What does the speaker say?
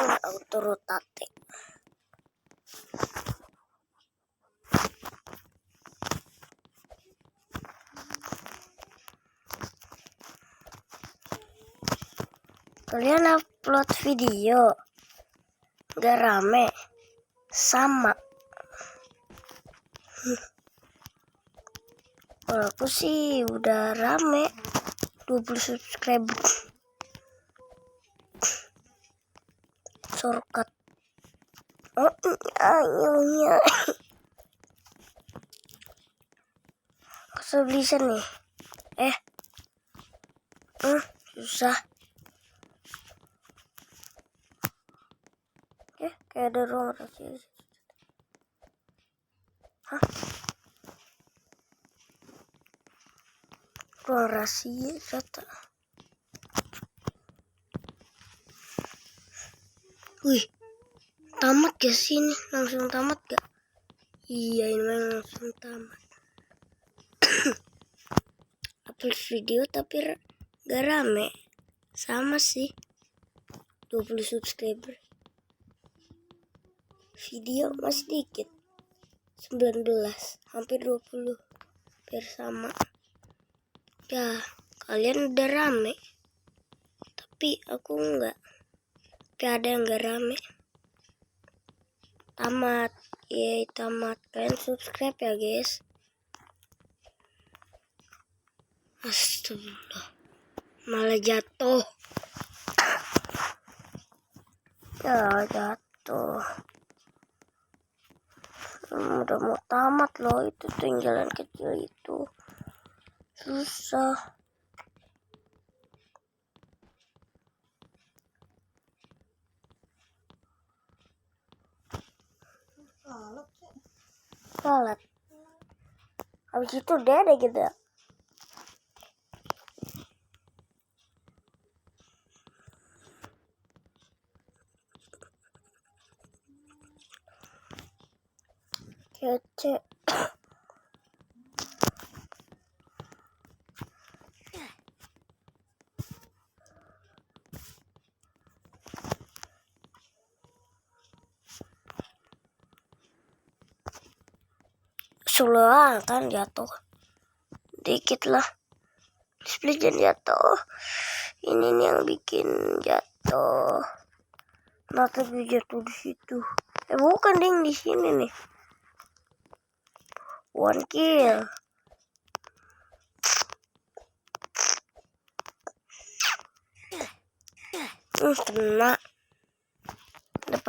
Auto rotate. Kalian upload video gak rame sama. Kalau aku sih udah rame 20 subscriber. Shortcut. Oh iya. Kesulitan nih. Susah. Kayak ada ruang rahasia. Hah? Ruang rahasia kata. Wih, tamat gak sih ini? Langsung tamat gak? Iya, ini langsung tamat. Upload video tapi gak rame. Sama sih, 20 subscriber. Video masih dikit, 19, hampir 20. Hampir sama. Ya, kalian udah rame, tapi aku enggak. Tapi ada yang gak rame. Tamat. Yeay, tamat. Kalian subscribe ya guys. Astagfirullah. Malah jatuh. Ya jatuh. Udah mau tamat loh. Itu tuh yang jalan kecil itu. Susah. Salat. Habis itu dede gitu. Kece. Sulah kan jatuh. Dikit lah. Display jangan jatuh. Ini nih yang bikin jatuh. Nah, tapi jatuh di situ. Bukan ding, di sini nih. One kill. Kena.